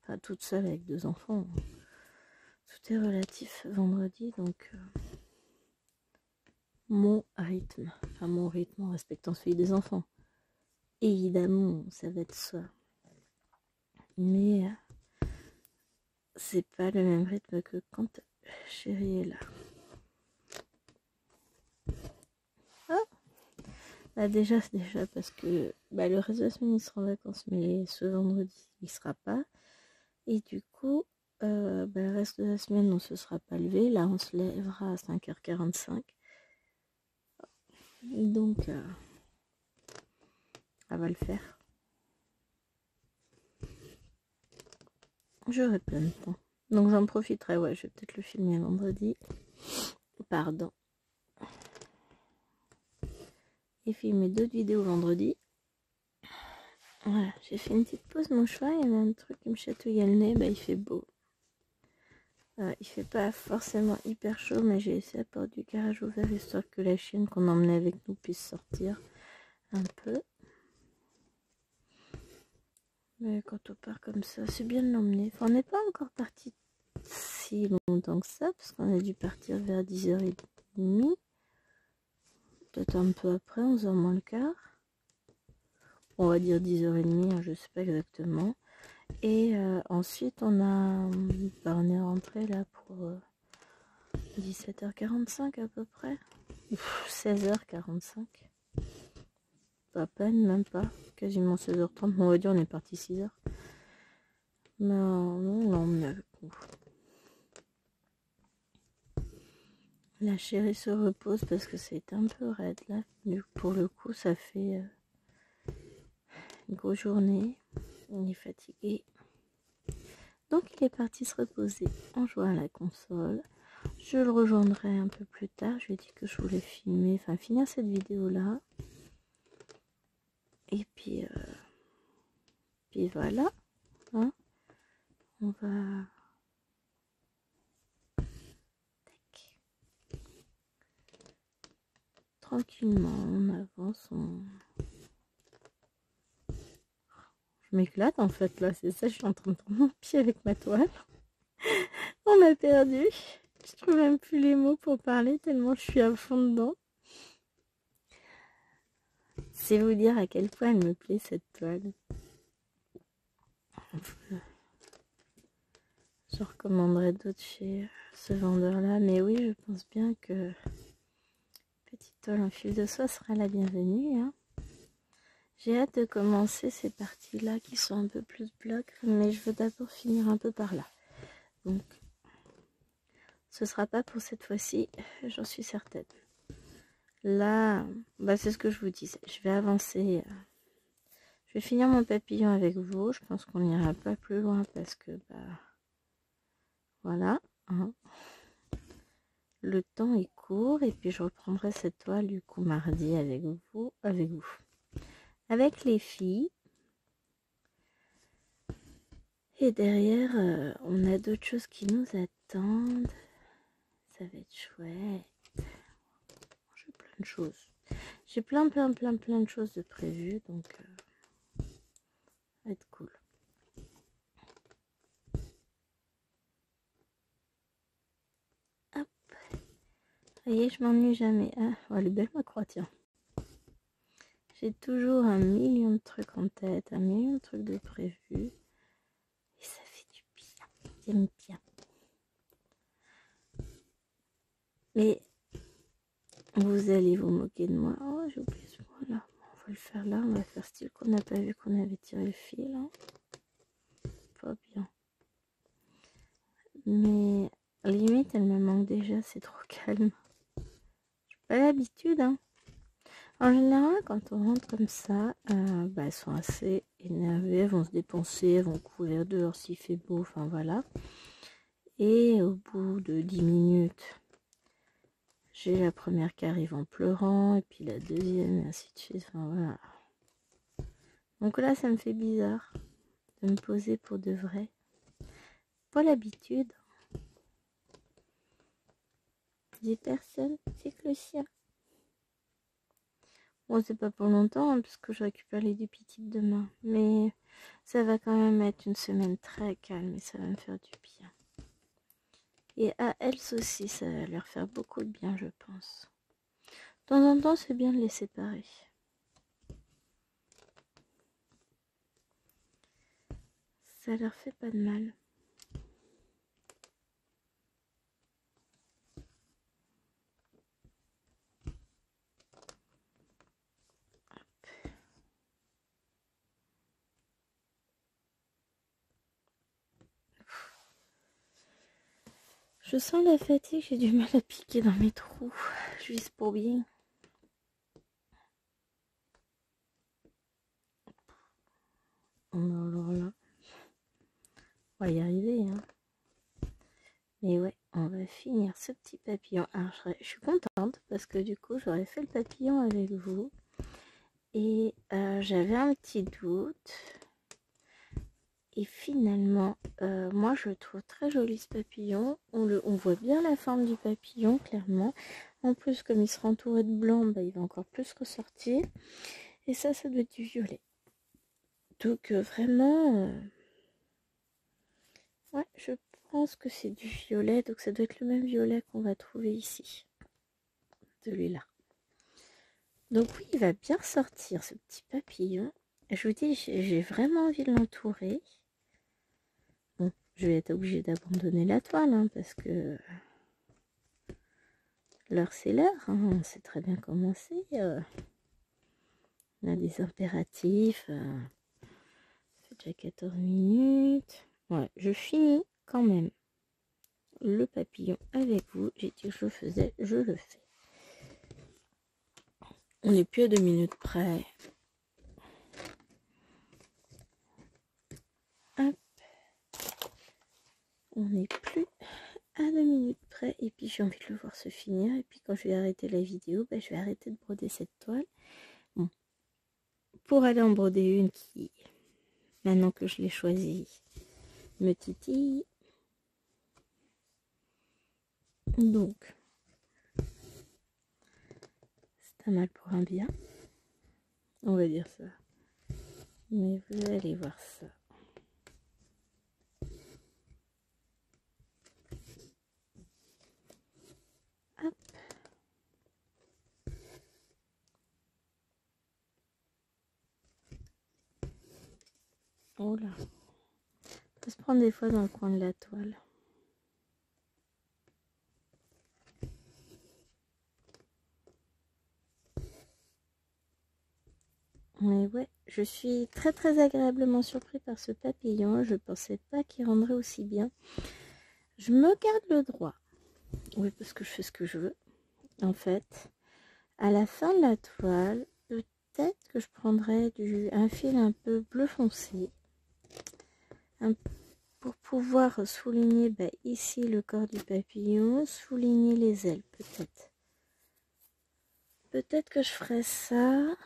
Enfin, toute seule avec 2 enfants. Tout est relatif vendredi, donc... mon rythme en respectant celui des enfants. Évidemment, ça va être ça. Mais c'est pas le même rythme que quand chérie est là. Ah bah déjà parce que le reste de la semaine il sera en vacances, mais ce vendredi il sera pas. Et du coup, bah, le reste de la semaine, on se sera pas levé. Là, on se lèvera à 5h45. Donc, ça va le faire. J'aurai plein de temps. Donc, j'en profiterai. Ouais, je vais peut-être le filmer vendredi. Pardon. Et filmer d'autres vidéos vendredi. Voilà, j'ai fait une petite pause. Mon choix, il y avait un truc qui me chatouillait le nez. Bah, il fait beau. Il fait pas forcément hyper chaud, mais j'ai essayé à porter du garage ouvert histoire que la chienne qu'on emmenait avec nous puisse sortir un peu. Mais quand on part comme ça, c'est bien de l'emmener. Enfin, on n'est pas encore parti si longtemps que ça, parce qu'on a dû partir vers 10h30. Peut-être un peu après, 11h moins le quart. On va dire 10h30, hein, je sais pas exactement. Et ensuite, on est rentré là pour 17h45 à peu près. 16h45. À peine, même pas. Quasiment 16h30. On va dire on est parti 6h. Mais non, on l'a emmené avec nous. La chérie se repose parce que c'est un peu raide là. Pour le coup, ça fait une grosse journée. On est fatigué. Donc il est parti se reposer en jouant à la console. Je le rejoindrai un peu plus tard. Je lui ai dit que je voulais finir cette vidéo là. Et puis voilà. Hein, on va... Tac. Tranquillement, on avance. Je m'éclate en fait là, c'est ça, je suis en train de prendre mon pied avec ma toile. On m'a perdu. Je trouve même plus les mots pour parler tellement je suis à fond dedans. C'est vous dire à quel point elle me plaît cette toile. Je recommanderais d'autres chez ce vendeur là, mais oui, je pense bien que petite toile en fil de soie sera la bienvenue. Hein. J'ai hâte de commencer ces parties là qui sont un peu plus blocs, mais je veux d'abord finir un peu par là. Donc ce sera pas pour cette fois-ci, j'en suis certaine. Là, bah c'est ce que je vous disais. Je vais avancer. Je vais finir mon papillon avec vous. Je pense qu'on n'ira pas plus loin parce que, bah, voilà. Hein. Le temps est court et puis je reprendrai cette toile du coup mardi avec vous. Avec les filles. Et derrière, on a d'autres choses qui nous attendent. Ça va être chouette. J'ai plein de choses. J'ai plein de choses de prévues, donc ça va être cool. Hop. Vous voyez, je m'ennuie jamais. Ah, oh, elle est belle ma croix, tiens. J'ai toujours un million de trucs en tête, un million de trucs de prévus. Et ça fait du bien. J'aime bien. Mais vous allez vous moquer de moi. Oh, j'ai oublié ce mot-là. On va le faire là. On va faire style qu'on n'a pas vu qu'on avait tiré le fil. Hein. Pas bien. Mais limite, elle me manque déjà. C'est trop calme. J'ai pas l'habitude. Hein. En général, quand on rentre comme ça, bah, elles sont assez énervées. Elles vont se dépenser. Elles vont courir dehors s'il fait beau. Enfin voilà. Et au bout de 10 minutes... J'ai la première qui arrive en pleurant, et puis la deuxième, et ainsi de suite. Enfin, voilà. Donc là, ça me fait bizarre de me poser pour de vrai. Pas l'habitude. J'ai personne, c'est que le chien. Bon, c'est pas pour longtemps, hein, parce que je récupère les deux petites demain. Mais ça va quand même être une semaine très calme, et ça va me faire du bien. Et à elles aussi, ça va leur faire beaucoup de bien, je pense. De temps en temps, c'est bien de les séparer. Ça leur fait pas de mal. Je sens la fatigue, j'ai du mal à piquer dans mes trous. Juste pour bien. Alors là, on va y arriver, hein. Mais ouais, on va finir ce petit papillon. Alors je suis contente parce que du coup j'aurais fait le papillon avec vous. Et j'avais un petit doute. Et finalement, moi je le trouve très joli ce papillon. On voit bien la forme du papillon, clairement. En plus, comme il sera entouré de blanc, bah, il va encore plus ressortir. Et ça doit être du violet. Donc vraiment, ouais, je pense que c'est du violet. Donc ça doit être le même violet qu'on va trouver ici. Celui-là. Donc oui, il va bien ressortir ce petit papillon. Je vous dis, j'ai vraiment envie de l'entourer. Bon, je vais être obligée d'abandonner la toile, hein, parce que l'heure c'est l'heure, hein, on sait très bien comment c'est. On a des impératifs. Ça fait déjà 14 minutes. Ouais, je finis quand même le papillon avec vous. J'ai dit que je le faisais, je le fais. On n'est plus à 2 minutes près. Hop. On n'est plus à 2 minutes près. Et puis j'ai envie de le voir se finir. Et puis quand je vais arrêter la vidéo, bah, je vais arrêter de broder cette toile. Bon. Pour aller en broder une qui, maintenant que je l'ai choisie, me titille. Donc, c'est un mal pour un bien. On va dire ça. Mais vous allez voir ça. Hop. Oh là. On peut se prendre des fois dans le coin de la toile. Mais ouais, je suis très très agréablement surpris par ce papillon. Je pensais pas qu'il rendrait aussi bien. Je me garde le droit. Oui, parce que je fais ce que je veux. En fait, à la fin de la toile, peut-être que je prendrai un fil un peu bleu foncé. Pour pouvoir souligner ici le corps du papillon, souligner les ailes peut-être. Peut-être que je ferai ça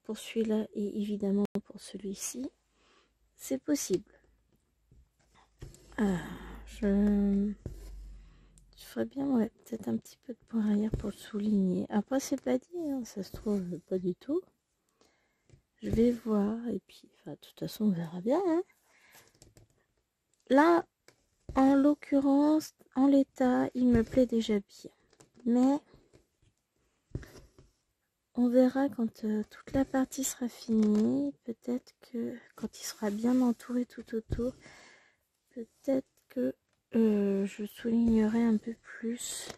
pour celui-là et évidemment pour celui-ci. C'est possible. Je ferais bien, ouais, peut-être un petit peu de point arrière pour le souligner. Après, c'est pas dit, hein, ça se trouve pas du tout. Je vais voir et puis, de toute façon, on verra bien. Hein. Là, en l'occurrence, en l'état, il me plaît déjà bien. Mais on verra quand toute la partie sera finie. Peut-être que quand il sera bien entouré tout autour, peut-être que je soulignerai un peu plus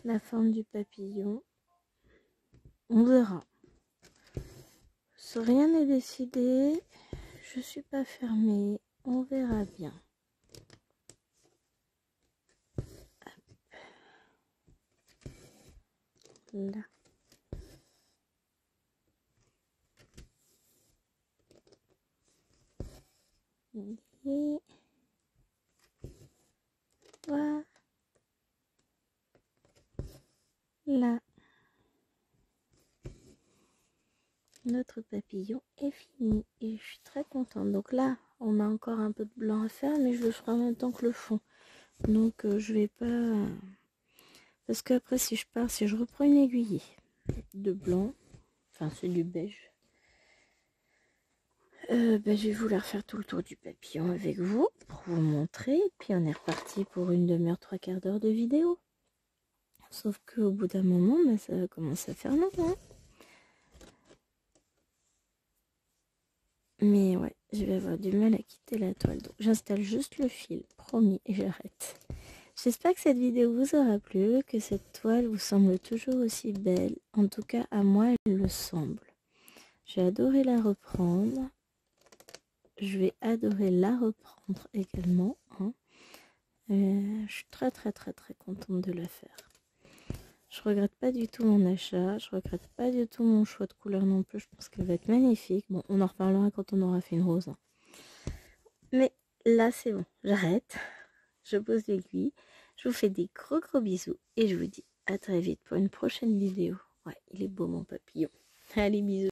la forme du papillon. On verra. Rien n'est décidé. Je suis pas fermée. On verra bien. Là. Et voilà. Là. Notre papillon est fini. Et je suis très contente. Donc là, on a encore un peu de blanc à faire, mais je le ferai en même temps que le fond. Donc je vais pas... Parce qu'après, si je reprends une aiguille de blanc, enfin c'est du beige, je vais vouloir faire tout le tour du papillon avec vous pour vous montrer. Puis on est reparti pour une demi-heure, 3/4 d'heure de vidéo. Sauf qu'au bout d'un moment, ça va commencer à faire long. Hein. Mais ouais, je vais avoir du mal à quitter la toile. Donc j'installe juste le fil, promis, et j'arrête. J'espère que cette vidéo vous aura plu, que cette toile vous semble toujours aussi belle. En tout cas, à moi, elle le semble. J'ai adoré la reprendre. Je vais adorer la reprendre également. Hein. Je suis très contente de la faire. Je regrette pas du tout mon achat, je regrette pas du tout mon choix de couleur non plus, je pense qu'elle va être magnifique. Bon, on en reparlera quand on aura fait une rose. Hein. Mais là c'est bon, j'arrête, je pose l'aiguille, je vous fais des gros bisous et je vous dis à très vite pour une prochaine vidéo. Ouais, il est beau mon papillon. Allez, bisous.